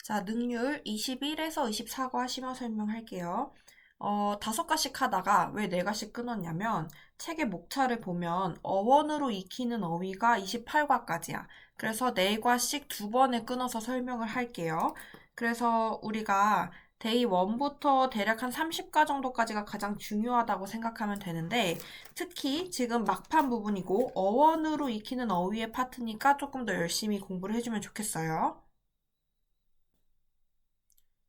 자, 능률 21에서 24과 심화 설명할게요. 5가씩 하다가 왜 4가씩 끊었냐면 책의 목차를 보면 어원으로 익히는 어휘가 28과까지야. 그래서 4과씩 2번에 끊어서 설명을 할게요. 그래서 우리가 데이 1부터 대략 한 30과 정도까지가 가장 중요하다고 생각하면 되는데 특히 지금 막판 부분이고 어원으로 익히는 어휘의 파트니까 조금 더 열심히 공부를 해주면 좋겠어요.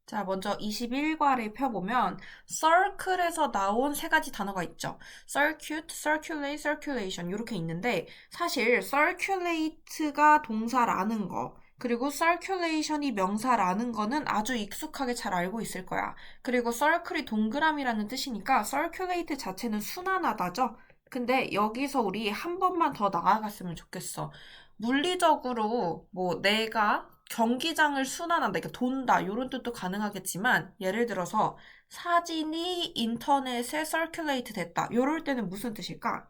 자, 먼저 21과를 펴보면 circle에서 나온 3가지 단어가 있죠. circuit, circulate, circulation 이렇게 있는데 사실 circulate가 동사라는 거 그리고 circulation이 명사라는 거는 아주 익숙하게 잘 알고 있을 거야. 그리고 circle이 동그라미라는 뜻이니까 circulate 자체는 순환하다죠. 근데 여기서 우리 한 번만 더 나아갔으면 좋겠어. 물리적으로 뭐 내가 경기장을 순환한다, 그러니까 돈다 이런 뜻도 가능하겠지만 예를 들어서 사진이 인터넷에 서큘레이트 됐다 이럴 때는 무슨 뜻일까?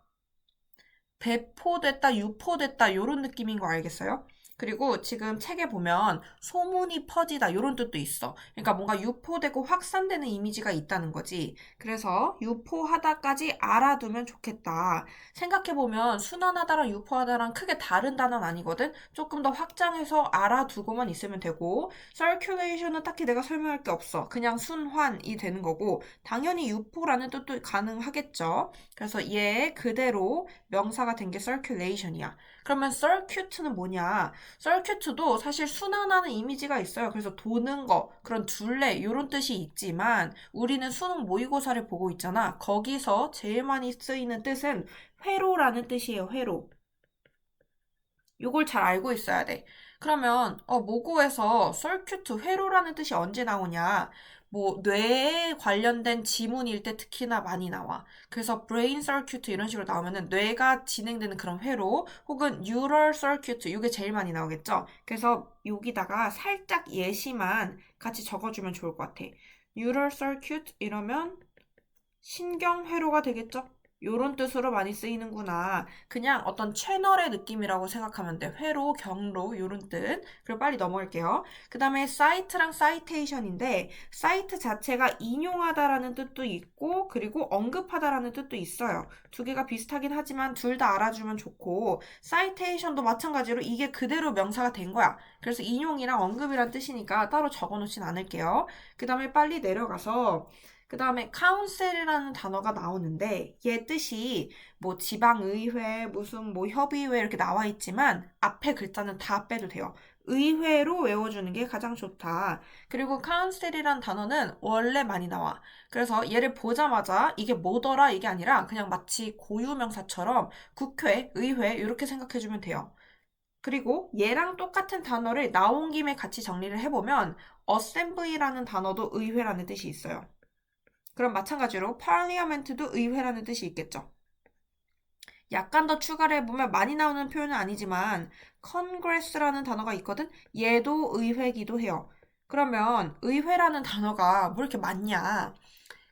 배포됐다, 유포됐다 이런 느낌인 거 알겠어요? 그리고 지금 책에 보면 소문이 퍼지다 이런 뜻도 있어. 그러니까 뭔가 유포되고 확산되는 이미지가 있다는 거지. 그래서 유포하다까지 알아두면 좋겠다. 생각해보면 순환하다랑 유포하다랑 크게 다른 단어는 아니거든? 조금 더 확장해서 알아두고만 있으면 되고 circulation은 딱히 내가 설명할 게 없어. 그냥 순환이 되는 거고 당연히 유포라는 뜻도 가능하겠죠. 그래서 얘 그대로 명사가 된 게 circulation이야. 그러면 circuit는 뭐냐? circuit도 사실 순환하는 이미지가 있어요. 그래서 도는 거, 그런 둘레 이런 뜻이 있지만 우리는 수능 모의고사를 보고 있잖아. 거기서 제일 많이 쓰이는 뜻은 회로라는 뜻이에요. 회로. 요걸 잘 알고 있어야 돼. 그러면 모고에서 circuit 회로라는 뜻이 언제 나오냐? 뭐 뇌에 관련된 지문일 때 특히나 많이 나와. 그래서 brain circuit 이런 식으로 나오면은 뇌가 진행되는 그런 회로 혹은 neural circuit 이게 제일 많이 나오겠죠. 그래서 여기다가 살짝 예시만 같이 적어주면 좋을 것 같아. neural circuit 이러면 신경회로가 되겠죠? 요런 뜻으로 많이 쓰이는구나. 그냥 어떤 채널의 느낌이라고 생각하면 돼. 회로, 경로, 요런 뜻. 그리고 빨리 넘어갈게요. 그 다음에 사이트랑 사이테이션인데, 사이트 자체가 인용하다라는 뜻도 있고, 그리고 언급하다라는 뜻도 있어요. 두 개가 비슷하긴 하지만 둘 다 알아주면 좋고, 사이테이션도 마찬가지로 이게 그대로 명사가 된 거야. 그래서 인용이랑 언급이란 뜻이니까 따로 적어놓진 않을게요. 그 다음에 빨리 내려가서, 그 다음에 카운셀이라는 단어가 나오는데 얘 뜻이 뭐 지방의회 무슨 뭐 협의회 이렇게 나와 있지만 앞에 글자는 다 빼도 돼요. 의회로 외워주는 게 가장 좋다. 그리고 카운셀이란 단어는 원래 많이 나와. 그래서 얘를 보자마자 이게 뭐더라 이게 아니라 그냥 마치 고유명사처럼 국회, 의회 이렇게 생각해주면 돼요. 그리고 얘랑 똑같은 단어를 나온 김에 같이 정리를 해보면 assembly라는 단어도 의회라는 뜻이 있어요. 그럼 마찬가지로 parliament도 의회라는 뜻이 있겠죠. 약간 더 추가를 해보면 많이 나오는 표현은 아니지만 congress라는 단어가 있거든? 얘도 의회기도 해요. 그러면 의회라는 단어가 뭐 이렇게 많냐?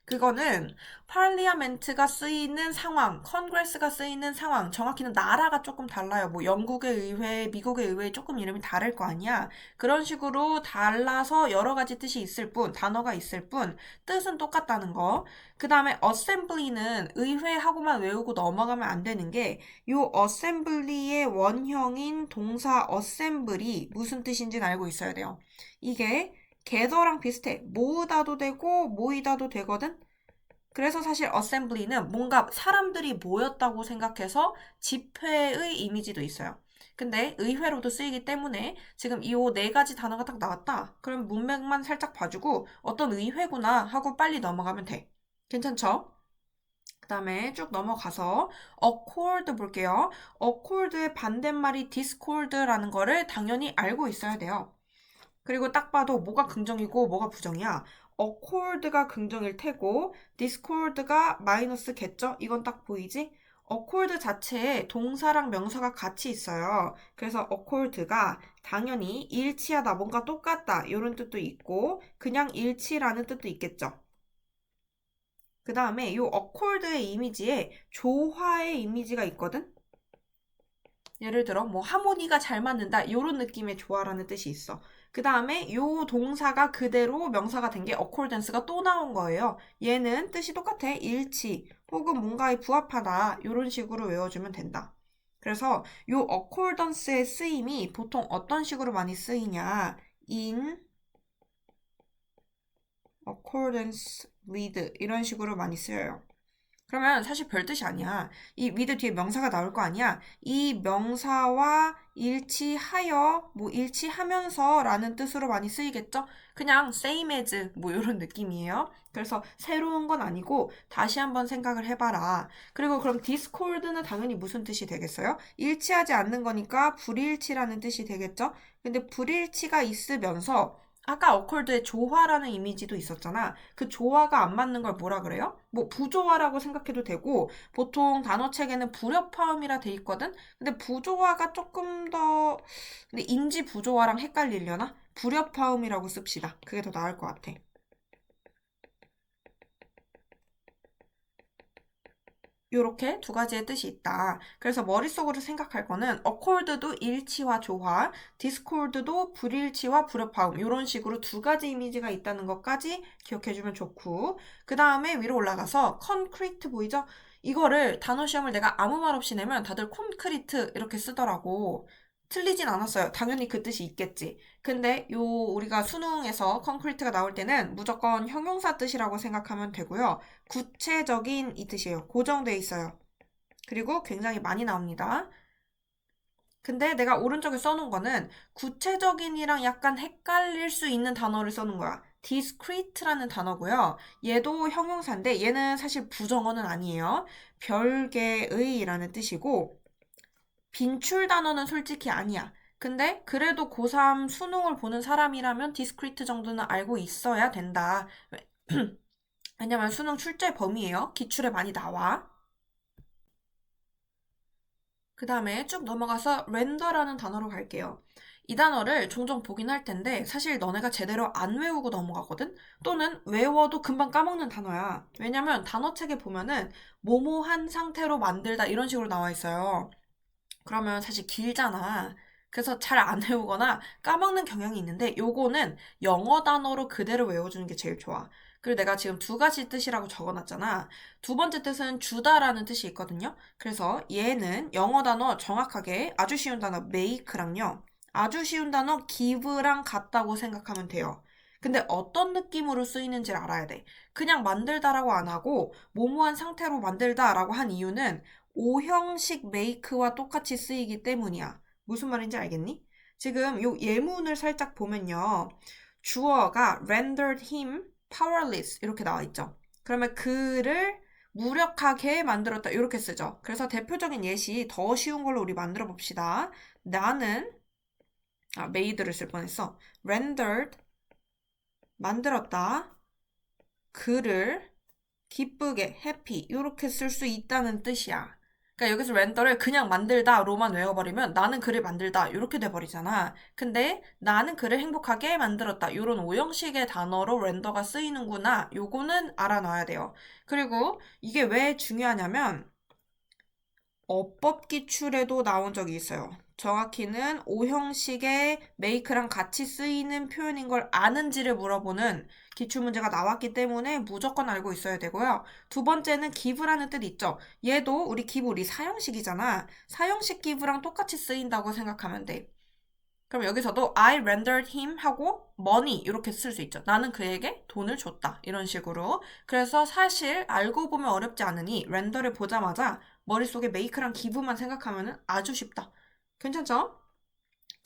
그거는 파리아멘트가 쓰이는 상황, 컨그레스가 쓰이는 상황, 정확히는 나라가 조금 달라요. 뭐 영국의 의회, 미국의 의회 조금 이름이 다를 거 아니야. 그런 식으로 달라서 여러 가지 뜻이 있을 뿐, 단어가 있을 뿐, 뜻은 똑같다는 거. 그 다음에 assembly는 의회하고만 외우고 넘어가면 안 되는 게, 요 assembly의 원형인 동사 assembly 무슨 뜻인지는 알고 있어야 돼요. 이게 gather랑 비슷해. 모으다도 되고 모이다도 되거든. 그래서 사실 assembly는 뭔가 사람들이 모였다고 생각해서 집회의 이미지도 있어요. 근데 의회로도 쓰이기 때문에 지금 이 4가지 단어가 딱 나왔다. 그럼 문맥만 살짝 봐주고 어떤 의회구나 하고 빨리 넘어가면 돼. 괜찮죠? 그 다음에 쭉 넘어가서 accord 볼게요. accord의 반대말이 discord라는 거를 당연히 알고 있어야 돼요. 그리고 딱 봐도 뭐가 긍정이고 뭐가 부정이야. accord가 긍정일 테고 discord가 마이너스겠죠? 이건 딱 보이지? accord 자체에 동사랑 명사가 같이 있어요. 그래서 accord가 당연히 일치하다, 뭔가 똑같다 이런 뜻도 있고 그냥 일치라는 뜻도 있겠죠. 그 다음에 이 accord의 이미지에 조화의 이미지가 있거든? 예를 들어 뭐 하모니가 잘 맞는다 이런 느낌의 조화라는 뜻이 있어. 그 다음에 요 동사가 그대로 명사가 된 게 accordance가 또 나온 거예요. 얘는 뜻이 똑같아. 일치 혹은 뭔가에 부합하다 이런 식으로 외워주면 된다. 그래서 요 accordance의 쓰임이 보통 어떤 식으로 많이 쓰이냐. in accordance with 이런 식으로 많이 쓰여요. 그러면 사실 별 뜻이 아니야. 이 with 뒤에 명사가 나올 거 아니야. 이 명사와 일치하여, 뭐 일치하면서 라는 뜻으로 많이 쓰이겠죠? 그냥 same as 뭐 이런 느낌이에요. 그래서 새로운 건 아니고 다시 한번 생각을 해봐라. 그리고 그럼 discord는 당연히 무슨 뜻이 되겠어요? 일치하지 않는 거니까 불일치라는 뜻이 되겠죠? 근데 불일치가 있으면서 아까 어콜드의 조화라는 이미지도 있었잖아. 그 조화가 안 맞는 걸 뭐라 그래요? 뭐 부조화라고 생각해도 되고 보통 단어책에는 불협화음이라 돼 있거든? 근데 부조화가 조금 더 근데 인지 부조화랑 헷갈리려나? 불협화음이라고 씁시다. 그게 더 나을 것 같아. 요렇게 두 가지의 뜻이 있다. 그래서 머릿속으로 생각할 거는 accord도 일치와 조화, discord도 불일치와 불협화음 이런 식으로 두 가지 이미지가 있다는 것까지 기억해주면 좋고 그 다음에 위로 올라가서 concrete 보이죠? 이거를 단어 시험을 내가 아무 말 없이 내면 다들 콘크리트 이렇게 쓰더라고. 틀리진 않았어요. 당연히 그 뜻이 있겠지. 근데 요 우리가 수능에서 콘크리트가 나올 때는 무조건 형용사 뜻이라고 생각하면 되고요. 구체적인 이 뜻이에요. 고정돼 있어요. 그리고 굉장히 많이 나옵니다. 근데 내가 오른쪽에 써놓은 거는 구체적인이랑 약간 헷갈릴 수 있는 단어를 써놓은 거야. discrete라는 단어고요. 얘도 형용사인데 얘는 사실 부정어는 아니에요. 별개의라는 뜻이고 빈출 단어는 솔직히 아니야. 근데 그래도 고3 수능을 보는 사람이라면 discrete 정도는 알고 있어야 된다. 왜냐면 수능 출제 범위예요. 기출에 많이 나와. 그 다음에 쭉 넘어가서 렌더라는 단어로 갈게요. 이 단어를 종종 보긴 할 텐데 사실 너네가 제대로 안 외우고 넘어가거든? 또는 외워도 금방 까먹는 단어야. 왜냐면 단어책에 보면은 뭐뭐한 상태로 만들다 이런 식으로 나와 있어요. 그러면 사실 길잖아. 그래서 잘 안 외우거나 까먹는 경향이 있는데 요거는 영어 단어로 그대로 외워주는 게 제일 좋아. 그리고 내가 지금 두 가지 뜻이라고 적어놨잖아. 두 번째 뜻은 주다라는 뜻이 있거든요. 그래서 얘는 영어 단어 정확하게 아주 쉬운 단어 make랑요. 아주 쉬운 단어 give랑 같다고 생각하면 돼요. 근데 어떤 느낌으로 쓰이는지를 알아야 돼. 그냥 만들다라고 안 하고 모모한 상태로 만들다라고 한 이유는 오형식 make와 똑같이 쓰이기 때문이야. 무슨 말인지 알겠니? 지금 요 예문을 살짝 보면요. 주어가 rendered him powerless 이렇게 나와 있죠. 그러면 그를 무력하게 만들었다 이렇게 쓰죠. 그래서 대표적인 예시 더 쉬운 걸로 우리 만들어 봅시다. 나는 made를 쓸 뻔했어. rendered 만들었다. 그를 기쁘게 happy 이렇게 쓸 수 있다는 뜻이야. 그러니까 여기서 렌더를 그냥 만들다로만 외워버리면 나는 글을 만들다 이렇게 돼버리잖아. 근데 나는 글을 행복하게 만들었다 이런 오형식의 단어로 렌더가 쓰이는구나. 요거는 알아놔야 돼요. 그리고 이게 왜 중요하냐면 어법 기출에도 나온 적이 있어요. 정확히는 오형식의 make랑 같이 쓰이는 표현인 걸 아는지를 물어보는 기출문제가 나왔기 때문에 무조건 알고 있어야 되고요. 두 번째는 give라는 뜻 있죠. 얘도 우리 give 우리 사형식이잖아. 사형식 give랑 똑같이 쓰인다고 생각하면 돼. 그럼 여기서도 I rendered him 하고 money 이렇게 쓸 수 있죠. 나는 그에게 돈을 줬다. 이런 식으로. 그래서 사실 알고 보면 어렵지 않으니 렌더를 보자마자 머릿속에 make랑 give만 생각하면 아주 쉽다. 괜찮죠?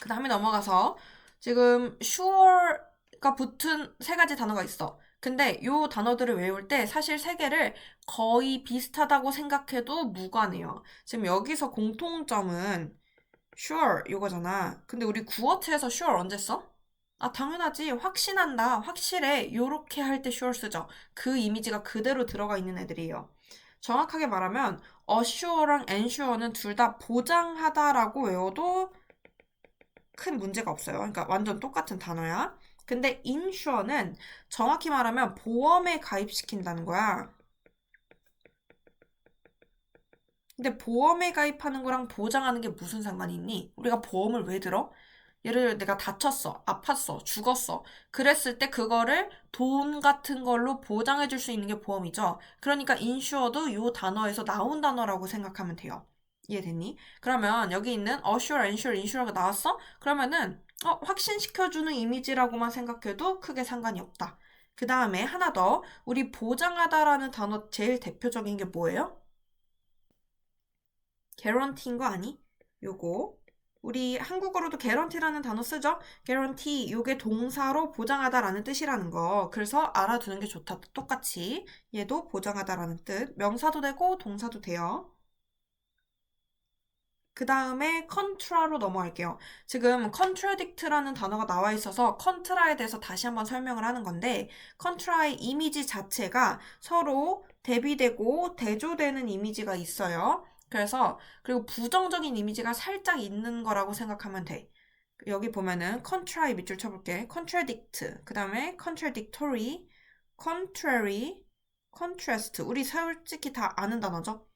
그 다음에 넘어가서 지금 sure가 붙은 세 가지 단어가 있어. 근데 이 단어들을 외울 때 사실 세 개를 거의 비슷하다고 생각해도 무관해요. 지금 여기서 공통점은 sure 이거잖아. 근데 우리 구어체에서 sure 언제 써? 아, 당연하지. 확신한다. 확실해. 요렇게 할 때 sure 쓰죠. 그 이미지가 그대로 들어가 있는 애들이에요. 정확하게 말하면 assure랑 ensure는 둘 다 보장하다라고 외워도 큰 문제가 없어요. 그러니까 완전 똑같은 단어야. 근데 insure는 정확히 말하면 보험에 가입시킨다는 거야. 근데 보험에 가입하는 거랑 보장하는 게 무슨 상관이 있니? 우리가 보험을 왜 들어? 예를 들어 내가 다쳤어, 아팠어, 죽었어. 그랬을 때 그거를 돈 같은 걸로 보장해 줄 수 있는 게 보험이죠. 그러니까 insure도 이 단어에서 나온 단어라고 생각하면 돼요. 이해됐니? 그러면 여기 있는 assure, insure, insure가 나왔어? 그러면은 확신시켜주는 이미지라고만 생각해도 크게 상관이 없다. 그 다음에 하나 더, 우리 보장하다라는 단어 제일 대표적인 게 뭐예요? guarantee인 거 아니? 요거. 우리 한국어로도 guarantee라는 단어 쓰죠? guarantee, 요게 동사로 보장하다라는 뜻이라는 거. 그래서 알아두는 게 좋다. 똑같이. 얘도 보장하다라는 뜻. 명사도 되고 동사도 돼요. 그 다음에 contra로 넘어갈게요. 지금 contradict라는 단어가 나와 있어서 contra에 대해서 다시 한번 설명을 하는 건데 contra의 이미지 자체가 서로 대비되고 대조되는 이미지가 있어요. 그래서 그리고 부정적인 이미지가 살짝 있는 거라고 생각하면 돼. 여기 보면은 contrary 밑줄 쳐볼게. contradict, 그 다음에 contradictory, contrary, contrast. 우리 솔직히 다 아는 단어죠?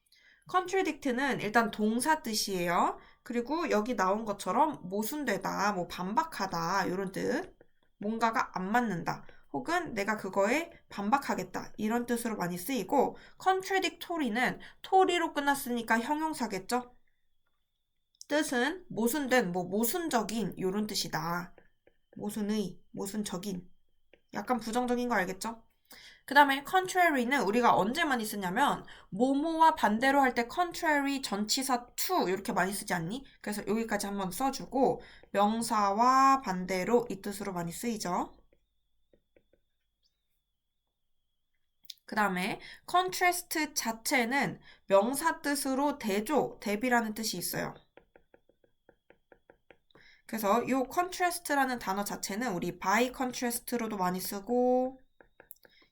contradict는 일단 동사 뜻이에요. 그리고 여기 나온 것처럼 모순되다, 뭐 반박하다 이런 뜻. 뭔가가 안 맞는다. 혹은 내가 그거에 반박하겠다. 이런 뜻으로 많이 쓰이고 contradictory는 tory로 끝났으니까 형용사겠죠? 뜻은 모순된, 뭐 모순적인 이런 뜻이다. 모순의, 모순적인. 약간 부정적인 거 알겠죠? 그 다음에 contrary는 우리가 언제 많이 쓰냐면 뭐뭐와 반대로 할 때 contrary 전치사 to 이렇게 많이 쓰지 않니? 그래서 여기까지 한번 써주고 명사와 반대로 이 뜻으로 많이 쓰이죠. 그 다음에 contrast 자체는 명사 뜻으로 대조, 대비라는 뜻이 있어요. 그래서 이 contrast라는 단어 자체는 우리 by contrast로도 많이 쓰고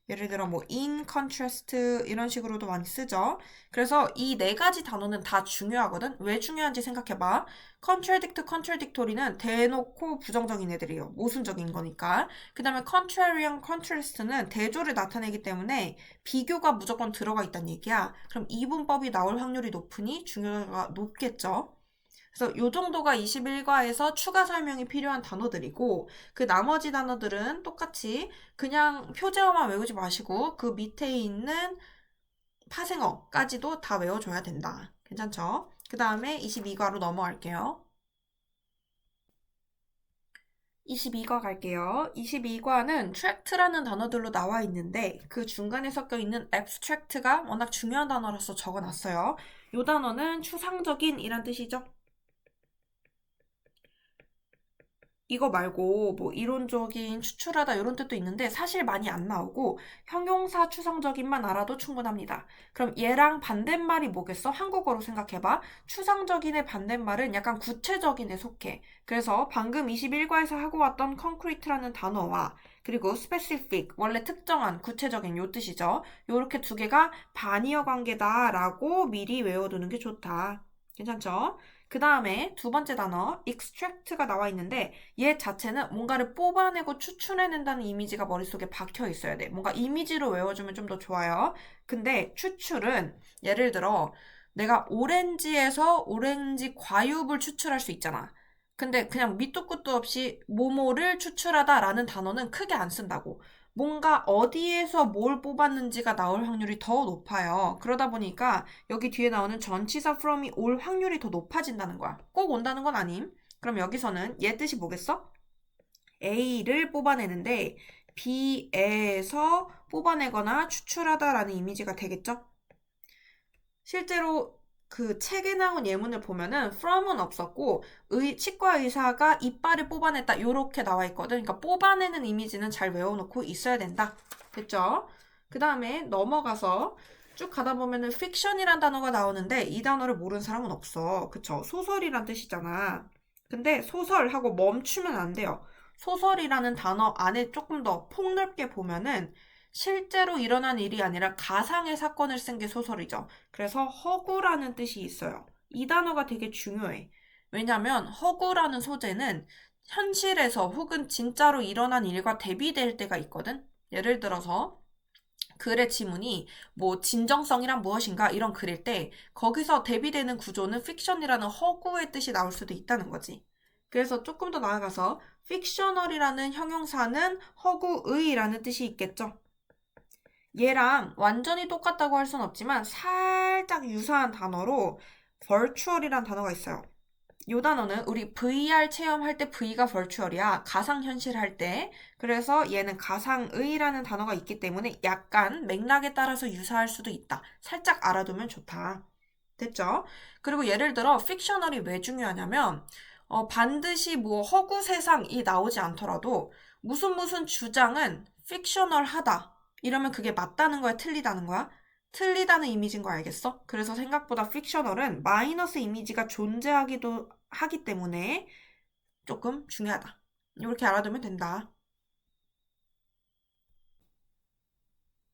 예를 들어 뭐 in contrast 이런 식으로도 많이 쓰죠. 그래서 이 네 가지 단어는 다 중요하거든. 왜 중요한지 생각해봐. contradict, contradictory는 대놓고 부정적인 애들이에요. 모순적인 거니까. 그 다음에 contrarian, contrast는 대조를 나타내기 때문에 비교가 무조건 들어가 있다는 얘기야. 그럼 이분법이 나올 확률이 높으니 중요도가 높겠죠. 그래서 이 정도가 21과에서 추가 설명이 필요한 단어들이고 그 나머지 단어들은 똑같이 그냥 표제어만 외우지 마시고 그 밑에 있는 파생어까지도 다 외워줘야 된다. 괜찮죠? 그 다음에 22과로 넘어갈게요. 22과 갈게요. 22과는 tract라는 단어들로 나와 있는데 그 중간에 섞여 있는 abstract가 워낙 중요한 단어라서 적어놨어요. 이 단어는 추상적인 이란 뜻이죠. 이거 말고 뭐 이론적인 추출하다 이런 뜻도 있는데 사실 많이 안 나오고 형용사 추상적인만 알아도 충분합니다. 그럼 얘랑 반대말이 뭐겠어? 한국어로 생각해봐. 추상적인의 반대말은 약간 구체적인에 속해. 그래서 방금 21과에서 하고 왔던 concrete라는 단어와 그리고 specific, 원래 특정한, 구체적인 요 뜻이죠. 요렇게 두 개가 반의어 관계다라고 미리 외워두는 게 좋다. 괜찮죠? 그 다음에 두 번째 단어 extract가 나와 있는데 얘 자체는 뭔가를 뽑아내고 추출해낸다는 이미지가 머릿속에 박혀 있어야 돼. 뭔가 이미지로 외워주면 좀 더 좋아요. 근데 추출은 예를 들어 내가 오렌지에서 오렌지 과육을 추출할 수 있잖아. 근데 그냥 밑도 끝도 없이 뭐뭐를 추출하다라는 단어는 크게 안 쓴다고. 뭔가 어디에서 뭘 뽑았는지가 나올 확률이 더 높아요. 그러다 보니까 여기 뒤에 나오는 전치사 from이 올 확률이 더 높아진다는 거야. 꼭 온다는 건 아님. 그럼 여기서는 얘 뜻이 뭐겠어? A를 뽑아내는데 B에서 뽑아내거나 추출하다라는 이미지가 되겠죠? 실제로 그 책에 나온 예문을 보면은 from은 없었고 치과 의사가 이빨을 뽑아냈다 요렇게 나와 있거든. 그러니까 뽑아내는 이미지는 잘 외워놓고 있어야 된다. 됐죠? 그 다음에 넘어가서 쭉 가다 보면은 fiction이란 단어가 나오는데 이 단어를 모르는 사람은 없어. 그쵸? 소설이란 뜻이잖아. 근데 소설하고 멈추면 안 돼요. 소설이라는 단어 안에 조금 더 폭넓게 보면은 실제로 일어난 일이 아니라 가상의 사건을 쓴 게 소설이죠. 그래서 허구라는 뜻이 있어요. 이 단어가 되게 중요해. 왜냐면 허구라는 소재는 현실에서 혹은 진짜로 일어난 일과 대비될 때가 있거든. 예를 들어서 글의 지문이 뭐 진정성이란 무엇인가 이런 글일 때 거기서 대비되는 구조는 픽션이라는 허구의 뜻이 나올 수도 있다는 거지. 그래서 조금 더 나아가서 fictional이라는 형용사는 허구의라는 뜻이 있겠죠. 얘랑 완전히 똑같다고 할 순 없지만 살짝 유사한 단어로 virtual이란 단어가 있어요. 이 단어는 우리 VR 체험할 때 V가 virtual이야. 가상현실 할 때. 그래서 얘는 가상의라는 단어가 있기 때문에 약간 맥락에 따라서 유사할 수도 있다. 살짝 알아두면 좋다. 됐죠? 그리고 예를 들어 픽셔널이 왜 중요하냐면 반드시 뭐 허구 세상이 나오지 않더라도 무슨 주장은 픽셔널하다. 이러면 그게 맞다는 거야, 틀리다는 거야? 틀리다는 이미지인 거 알겠어? 그래서 생각보다 픽셔널은 마이너스 이미지가 존재하기도 하기 때문에 조금 중요하다. 이렇게 알아두면 된다.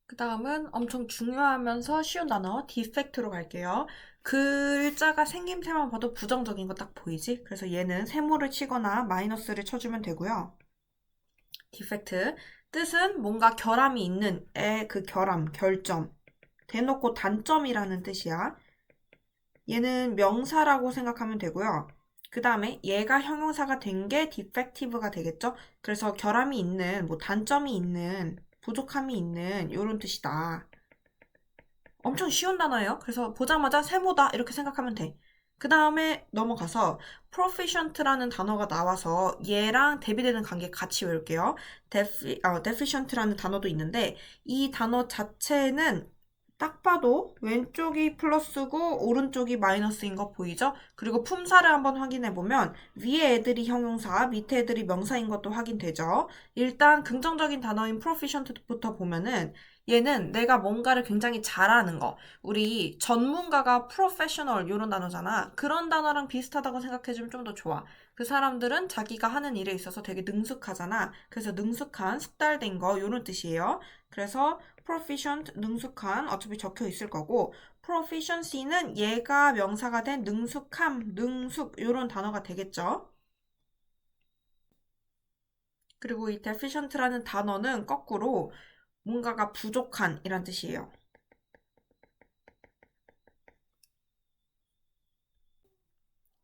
그 다음은 엄청 중요하면서 쉬운 단어, 디펙트로 갈게요. 글자가 생김새만 봐도 부정적인 거 딱 보이지? 그래서 얘는 세모를 치거나 마이너스를 쳐주면 되고요. 디펙트. 뜻은 뭔가 결함이 있는 애 그 결함, 결점. 대놓고 단점이라는 뜻이야. 얘는 명사라고 생각하면 되고요. 그 다음에 얘가 형용사가 된 게 defective가 되겠죠? 그래서 결함이 있는, 뭐 단점이 있는, 부족함이 있는 이런 뜻이다. 엄청 쉬운 단어예요. 그래서 보자마자 세모다 이렇게 생각하면 돼. 그 다음에 넘어가서 proficient라는 단어가 나와서 얘랑 대비되는 관계 같이 외울게요. deficient라는 단어도 있는데 이 단어 자체는 딱 봐도 왼쪽이 플러스고 오른쪽이 마이너스인 거 보이죠? 그리고 품사를 한번 확인해 보면 위에 애들이 형용사, 밑에 애들이 명사인 것도 확인되죠? 일단 긍정적인 단어인 proficient부터 보면은 얘는 내가 뭔가를 굉장히 잘하는 거. 우리 전문가가 professional 이런 단어잖아. 그런 단어랑 비슷하다고 생각해주면 좀 더 좋아. 그 사람들은 자기가 하는 일에 있어서 되게 능숙하잖아. 그래서 능숙한, 숙달된 거 이런 뜻이에요. 그래서 proficient, 능숙한 어차피 적혀 있을 거고 proficiency는 얘가 명사가 된 능숙함, 능숙 이런 단어가 되겠죠. 그리고 이 deficient라는 단어는 거꾸로 뭔가가 부족한 이란 뜻이에요.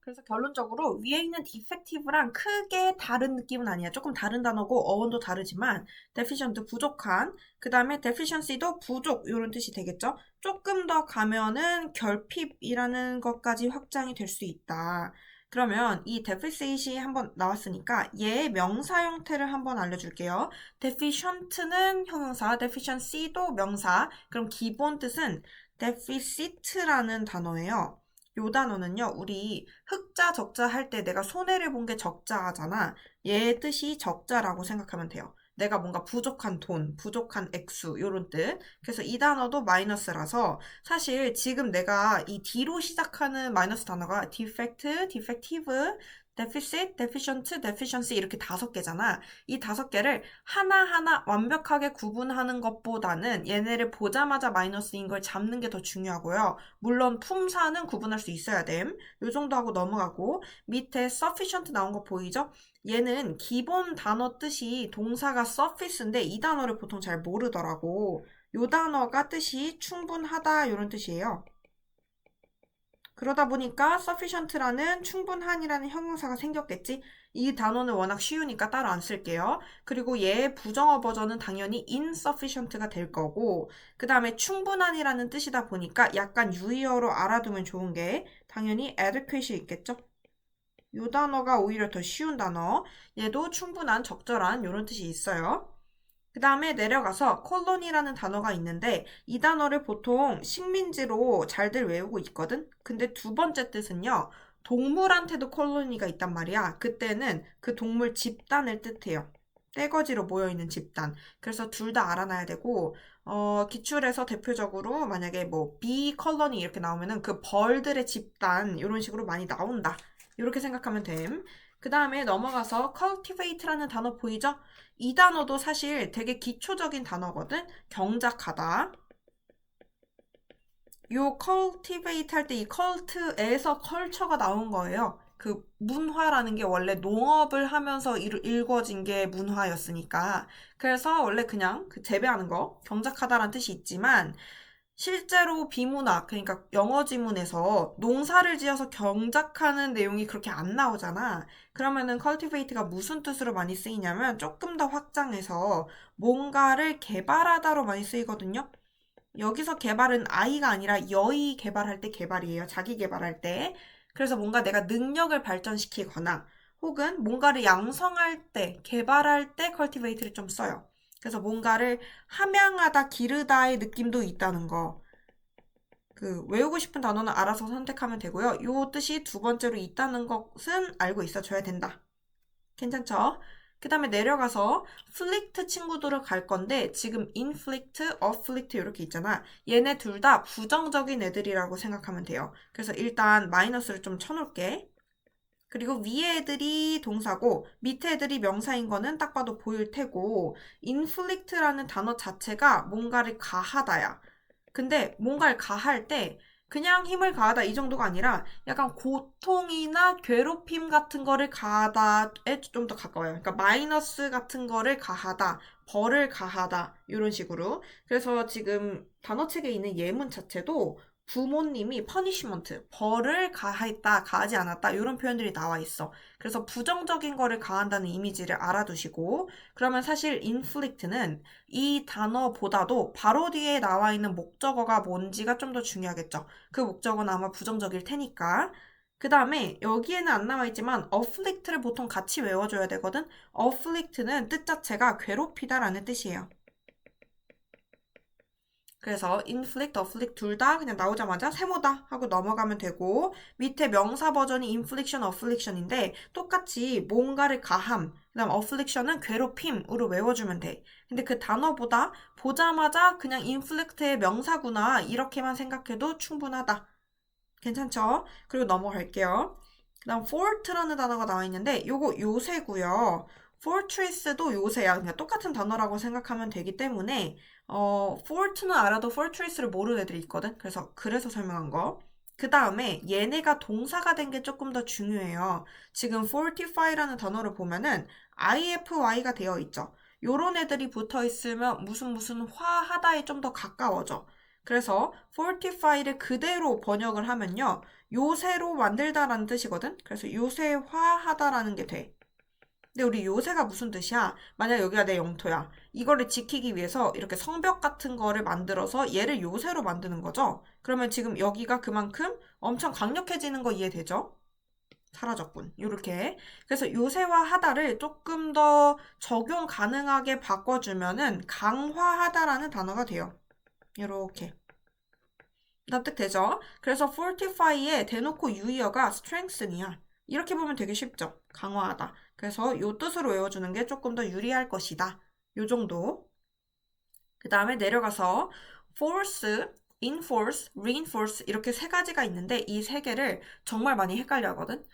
그래서 결론적으로 위에 있는 defective랑 크게 다른 느낌은 아니야. 조금 다른 단어고 어원도 다르지만 deficient 부족한, 그 다음에 deficiency도 부족 이런 뜻이 되겠죠. 조금 더 가면은 결핍이라는 것까지 확장이 될 수 있다. 그러면 이 deficit이 한번 나왔으니까 얘의 명사 형태를 한번 알려줄게요. deficient는 형용사, deficiency도 명사. 그럼 기본 뜻은 deficit라는 단어예요. 요 단어는요, 우리 흑자, 적자 할 때 내가 손해를 본 게 적자잖아. 얘의 뜻이 적자라고 생각하면 돼요. 내가 뭔가 부족한 돈, 부족한 액수, 요런 뜻. 그래서 이 단어도 마이너스라서 사실 지금 내가 이 D로 시작하는 마이너스 단어가 defect, defective, deficit, deficient, deficiency 이렇게 5개잖아. 이 5개를 하나하나 완벽하게 구분하는 것보다는 얘네를 보자마자 마이너스인 걸 잡는 게 더 중요하고요. 물론 품사는 구분할 수 있어야 됨. 요 정도 하고 넘어가고 밑에 sufficient 나온 거 보이죠? 얘는 기본 단어 뜻이 동사가 suffice인데 이 단어를 보통 잘 모르더라고. 요 단어가 뜻이 충분하다 이런 뜻이에요. 그러다 보니까 sufficient라는 충분한이라는 형용사가 생겼겠지? 이 단어는 워낙 쉬우니까 따로 안 쓸게요. 그리고 얘의 부정어 버전은 당연히 insufficient가 될 거고, 그 다음에 충분한이라는 뜻이다 보니까 약간 유의어로 알아두면 좋은 게 당연히 adequate이 있겠죠? 이 단어가 오히려 더 쉬운 단어. 얘도 충분한, 적절한 이런 뜻이 있어요. 그 다음에 내려가서 콜론이라는 단어가 있는데 이 단어를 보통 식민지로 잘들 외우고 있거든? 근데 두 번째 뜻은요. 동물한테도 콜로니가 있단 말이야. 그때는 그 동물 집단을 뜻해요. 떼거지로 모여있는 집단. 그래서 둘 다 알아놔야 되고 기출에서 대표적으로 만약에 뭐 비 컬러니 이렇게 나오면은 그 벌들의 집단 이런 식으로 많이 나온다. 이렇게 생각하면 됨. 그 다음에 넘어가서 cultivate라는 단어 보이죠? 이 단어도 사실 되게 기초적인 단어거든? 경작하다. 요 cultivate 할 때 이 cult에서 culture가 나온 거예요. 그 문화라는 게 원래 농업을 하면서 일궈진 게 문화였으니까. 그래서 원래 그냥 그 재배하는 거, 경작하다라는 뜻이 있지만 실제로 비문학, 그러니까 영어 지문에서 농사를 지어서 경작하는 내용이 그렇게 안 나오잖아. 그러면은 cultivate가 무슨 뜻으로 많이 쓰이냐면 조금 더 확장해서 뭔가를 개발하다로 많이 쓰이거든요. 여기서 개발은 I가 아니라 여의 개발할 때 개발이에요. 자기 개발할 때. 그래서 뭔가 내가 능력을 발전시키거나 혹은 뭔가를 양성할 때, 개발할 때 cultivate를 좀 써요. 그래서 뭔가를 함양하다, 기르다의 느낌도 있다는 거. 외우고 싶은 단어는 알아서 선택하면 되고요. 요 뜻이 두 번째로 있다는 것은 알고 있어줘야 된다. 괜찮죠? 그 다음에 내려가서 afflict 친구들을 갈 건데 지금 inflict, afflict 이렇게 있잖아. 얘네 둘 다 부정적인 애들이라고 생각하면 돼요. 그래서 일단 마이너스를 좀 쳐놓을게. 그리고 위에 애들이 동사고 밑에 애들이 명사인 거는 딱 봐도 보일 테고 inflict라는 단어 자체가 뭔가를 가하다야. 근데 뭔가를 가할 때 그냥 힘을 가하다 이 정도가 아니라 약간 고통이나 괴롭힘 같은 거를 가하다에 좀 더 가까워요. 그러니까 마이너스 같은 거를 가하다, 벌을 가하다 이런 식으로. 그래서 지금 단어책에 있는 예문 자체도 부모님이 퍼니시먼트, 벌을 가했다, 가하지 않았다 이런 표현들이 나와 있어. 그래서 부정적인 거를 가한다는 이미지를 알아두시고 그러면 사실 inflict는 이 단어보다도 바로 뒤에 나와 있는 목적어가 뭔지가 좀 더 중요하겠죠. 그 목적어는 아마 부정적일 테니까. 그 다음에 여기에는 안 나와 있지만 afflict를 보통 같이 외워줘야 되거든. afflict는 뜻 자체가 괴롭히다라는 뜻이에요. 그래서 inflict, afflict 둘 다 그냥 나오자마자 세모다 하고 넘어가면 되고 밑에 명사 버전이 infliction, affliction인데 똑같이 뭔가를 가함, 그 다음 affliction은 괴롭힘으로 외워주면 돼. 근데 그 단어보다 보자마자 그냥 inflict의 명사구나 이렇게만 생각해도 충분하다. 괜찮죠? 그리고 넘어갈게요. 그 다음 fort라는 단어가 나와 있는데 요거 요새고요. fortress도 요새야. 그냥 똑같은 단어라고 생각하면 되기 때문에 fort는 알아도 fortress를 모르는 애들이 있거든. 그래서 설명한 거. 그 다음에 얘네가 동사가 된 게 조금 더 중요해요. 지금 fortify라는 단어를 보면은 ify가 되어 있죠. 요런 애들이 붙어 있으면 무슨 화하다에 좀 더 가까워져. 그래서 fortify를 그대로 번역을 하면요. 요새로 만들다라는 뜻이거든. 그래서 요새화하다라는 게 돼. 근데 우리 요새가 무슨 뜻이야? 만약 여기가 내 영토야. 이거를 지키기 위해서 이렇게 성벽 같은 거를 만들어서 얘를 요새로 만드는 거죠. 그러면 지금 여기가 그만큼 엄청 강력해지는 거 이해되죠? 사라졌군. 요렇게. 그래서 요새화하다를 조금 더 적용 가능하게 바꿔주면은 강화하다라는 단어가 돼요. 요렇게. 납득되죠? 그래서 fortify에 대놓고 유의어가 strengthen이야. 이렇게 보면 되게 쉽죠? 강화하다. 그래서 요 뜻으로 외워주는 게 조금 더 유리할 것이다. 요 정도. 그 다음에 내려가서 force, enforce, reinforce 이렇게 세 가지가 있는데 이 세 개를 정말 많이 헷갈려 하거든?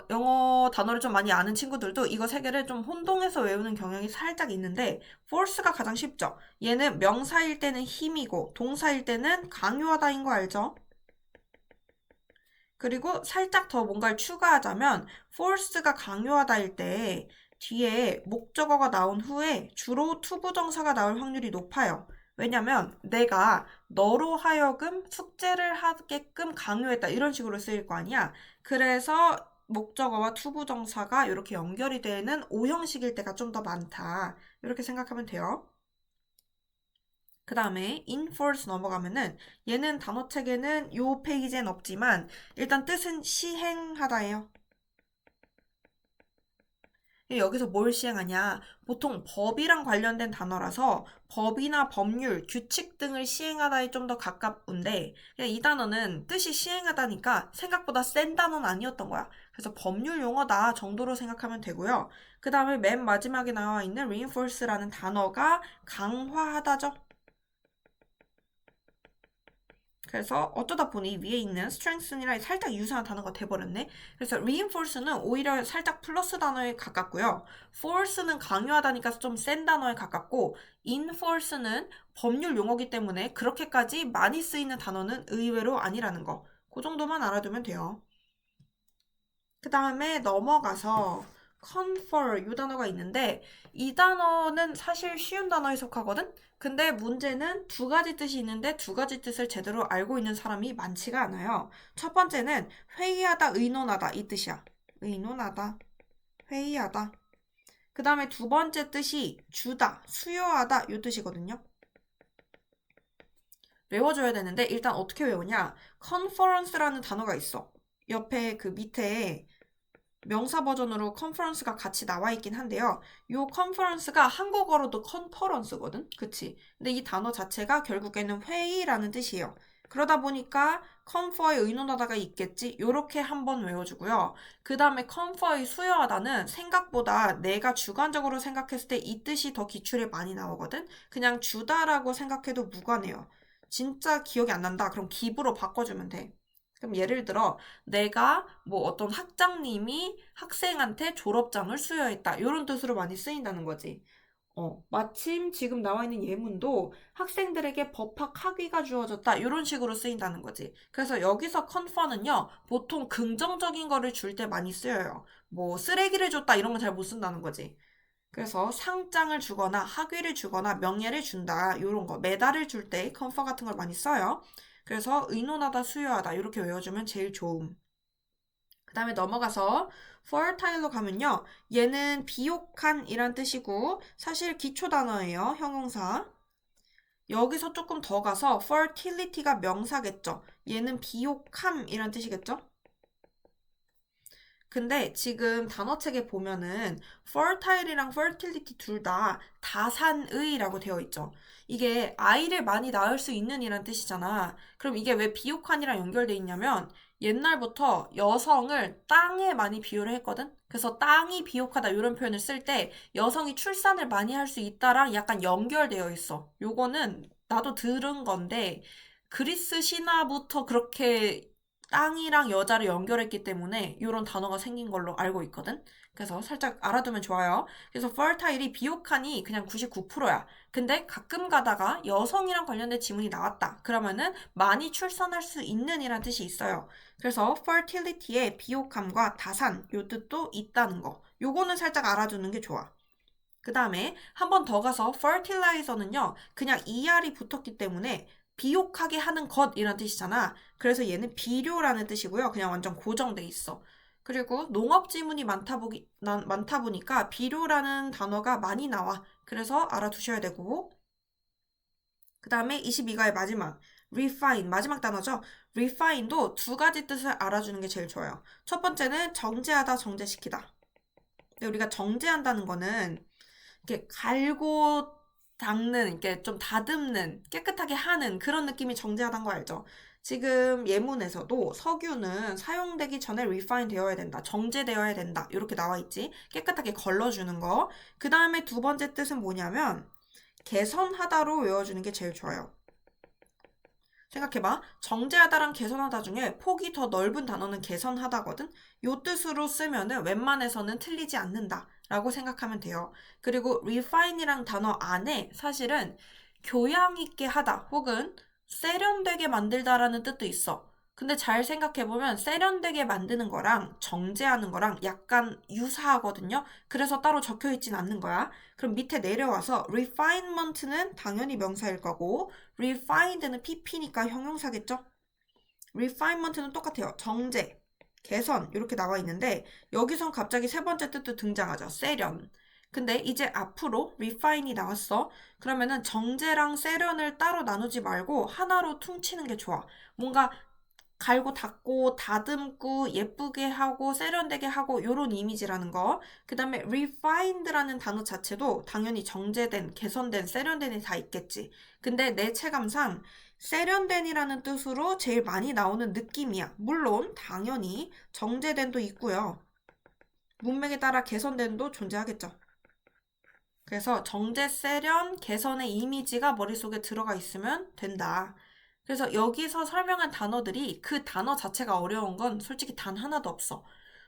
영어 단어를 좀 많이 아는 친구들도 이거 세 개를 좀 혼동해서 외우는 경향이 살짝 있는데 force가 가장 쉽죠. 얘는 명사일 때는 힘이고 동사일 때는 강요하다인 거 알죠? 그리고 살짝 더 뭔가를 추가하자면 force가 강요하다일 때 뒤에 목적어가 나온 후에 주로 투부정사가 나올 확률이 높아요. 왜냐면 내가 너로 하여금 숙제를 하게끔 강요했다 이런 식으로 쓰일 거 아니야. 그래서 목적어와 투부정사가 이렇게 연결이 되는 오형식일 때가 좀 더 많다. 이렇게 생각하면 돼요. 그 다음에 enforce 넘어가면은 얘는 단어책에는 요 페이지엔 없지만 일단 뜻은 시행하다예요. 여기서 뭘 시행하냐? 보통 법이랑 관련된 단어라서 법이나 법률, 규칙 등을 시행하다에 좀 더 가깝은데 이 단어는 뜻이 시행하다니까 생각보다 센 단어는 아니었던 거야. 그래서 법률 용어다 정도로 생각하면 되고요. 그 다음에 맨 마지막에 나와 있는 reinforce라는 단어가 강화하다죠. 그래서 어쩌다 보니 위에 있는 strengthen이랑 살짝 유사한 단어가 돼버렸네. 그래서 reinforce는 오히려 살짝 플러스 단어에 가깝고요. force는 강요하다니까 좀 센 단어에 가깝고 enforce는 법률 용어기 때문에 그렇게까지 많이 쓰이는 단어는 의외로 아니라는 거. 그 정도만 알아두면 돼요. 그 다음에 넘어가서 confer 이 단어가 있는데 이 단어는 사실 쉬운 단어에 속하거든? 근데 문제는 두 가지 뜻이 있는데 두 가지 뜻을 제대로 알고 있는 사람이 많지가 않아요. 첫 번째는 회의하다, 의논하다 이 뜻이야. 의논하다, 회의하다. 그 다음에 두 번째 뜻이 주다, 수여하다 이 뜻이거든요. 외워줘야 되는데 일단 어떻게 외우냐? conference라는 단어가 있어. 옆에 그 밑에 명사 버전으로 컨퍼런스가 같이 나와 있긴 한데요. 이 컨퍼런스가 한국어로도 컨퍼런스거든? 그치? 근데 이 단어 자체가 결국에는 회의라는 뜻이에요. 그러다 보니까 컨퍼에 의논하다가 있겠지? 요렇게 한번 외워주고요. 그 다음에 컨퍼의 수요하다는 생각보다 내가 주관적으로 생각했을 때 이 뜻이 더 기출에 많이 나오거든? 그냥 주다라고 생각해도 무관해요. 진짜 기억이 안 난다. 그럼 기부로 바꿔주면 돼. 그럼 예를 들어 내가 뭐 어떤 학장님이 학생한테 졸업장을 수여했다. 이런 뜻으로 많이 쓰인다는 거지. 마침 지금 나와 있는 예문도 학생들에게 법학 학위가 주어졌다. 이런 식으로 쓰인다는 거지. 그래서 여기서 컨퍼는요, 보통 긍정적인 거를 줄 때 많이 쓰여요. 뭐 쓰레기를 줬다 이런 건 잘 못 쓴다는 거지. 그래서 상장을 주거나 학위를 주거나 명예를 준다. 이런 거, 메달을 줄 때 컨퍼 같은 걸 많이 써요. 그래서 의논하다, 수여하다 이렇게 외워주면 제일 좋음. 그 다음에 넘어가서 fertile로 가면요. 얘는 비옥한 이란 뜻이고 사실 기초 단어예요. 형용사. 여기서 조금 더 가서 fertility가 명사겠죠. 얘는 비옥함 이란 뜻이겠죠. 근데 지금 단어책에 보면은 fertile이랑 fertility 둘 다 다산의라고 되어 있죠. 이게 아이를 많이 낳을 수 있는 이란 뜻이잖아. 그럼 이게 왜 비옥한이랑 연결돼 있냐면 옛날부터 여성을 땅에 많이 비유를 했거든. 그래서 땅이 비옥하다 이런 표현을 쓸 때 여성이 출산을 많이 할 수 있다랑 약간 연결되어 있어. 요거는 나도 들은 건데 그리스 신화부터 그렇게 땅이랑 여자를 연결했기 때문에 이런 단어가 생긴 걸로 알고 있거든. 그래서 살짝 알아두면 좋아요. 그래서 fertile이 비옥한이 그냥 99%야. 근데 가끔 가다가 여성이랑 관련된 지문이 나왔다. 그러면은 많이 출산할 수 있는 이란 뜻이 있어요. 그래서 fertility의 비옥함과 다산 요 뜻도 있다는 거. 요거는 살짝 알아두는 게 좋아. 그 다음에 한 번 더 가서 fertilizer는요. 그냥 ER이 붙었기 때문에 비옥하게 하는 것이라는 뜻이잖아. 그래서 얘는 비료라는 뜻이고요. 그냥 완전 고정돼 있어. 그리고 농업 지문이 많다 보니까 비료라는 단어가 많이 나와. 그래서 알아두셔야 되고. 그 다음에 22가의 마지막. refine, 마지막 단어죠. refine도 두 가지 뜻을 알아주는 게 제일 좋아요. 첫 번째는 정제하다, 정제시키다. 근데 우리가 정제한다는 거는 이렇게 갈고 닦는, 이렇게 좀 다듬는, 깨끗하게 하는 그런 느낌이 정제하다는 거 알죠? 지금 예문에서도 석유는 사용되기 전에 refine 되어야 된다, 정제되어야 된다, 이렇게 나와 있지. 깨끗하게 걸러주는 거. 그 다음에 두 번째 뜻은 뭐냐면 개선하다로 외워주는 게 제일 좋아요. 생각해봐. 정제하다랑 개선하다 중에 폭이 더 넓은 단어는 개선하다거든? 요 뜻으로 쓰면은 웬만해서는 틀리지 않는다 라고 생각하면 돼요. 그리고 refine이랑 단어 안에 사실은 교양 있게 하다 혹은 세련되게 만들다라는 뜻도 있어. 근데 잘 생각해보면 세련되게 만드는 거랑 정제하는 거랑 약간 유사하거든요. 그래서 따로 적혀 있진 않는 거야. 그럼 밑에 내려와서 refinement는 당연히 명사일 거고 refined는 pp니까 형용사겠죠? refinement는 똑같아요. 정제, 개선 이렇게 나와 있는데 여기선 갑자기 세 번째 뜻도 등장하죠. 세련. 근데 이제 앞으로 refine이 나왔어. 그러면은 정제랑 세련을 따로 나누지 말고 하나로 퉁치는 게 좋아. 뭔가 갈고 닦고 다듬고 예쁘게 하고 세련되게 하고 요런 이미지라는 거. 그 다음에 refined라는 단어 자체도 당연히 정제된, 개선된, 세련된이 다 있겠지. 근데 내 체감상 세련된이라는 뜻으로 제일 많이 나오는 느낌이야. 물론 당연히 정제된도 있고요. 문맥에 따라 개선된도 존재하겠죠. 그래서 정제, 세련, 개선의 이미지가 머릿속에 들어가 있으면 된다. 그래서 여기서 설명한 단어들이 그 단어 자체가 어려운 건 솔직히 단 하나도 없어.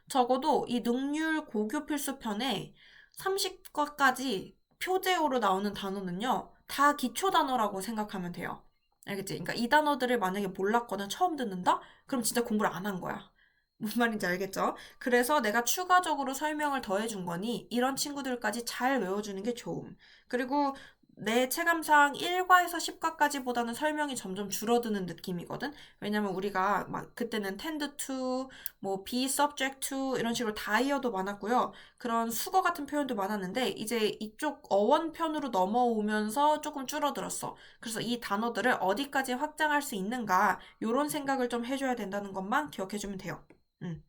적어도 이 능률 고교 필수편에 30과까지 표제어로 나오는 단어는요, 다 기초 단어라고 생각하면 돼요. 알겠지? 그러니까 이 단어들을 만약에 몰랐거나 처음 듣는다? 그럼 진짜 공부를 안 한 거야. 무슨 말인지 알겠죠? 그래서 내가 추가적으로 설명을 더해준 거니 이런 친구들까지 잘 외워주는 게 좋음. 그리고 내 체감상 1과에서 10과까지보다는 설명이 점점 줄어드는 느낌이거든. 왜냐면 우리가 막 그때는 tend to, 뭐 be subject to 이런 식으로 다이어도 많았고요. 그런 수거 같은 표현도 많았는데 이제 이쪽 어원 편으로 넘어오면서 조금 줄어들었어. 그래서 이 단어들을 어디까지 확장할 수 있는가 이런 생각을 좀 해줘야 된다는 것만 기억해주면 돼요. 음.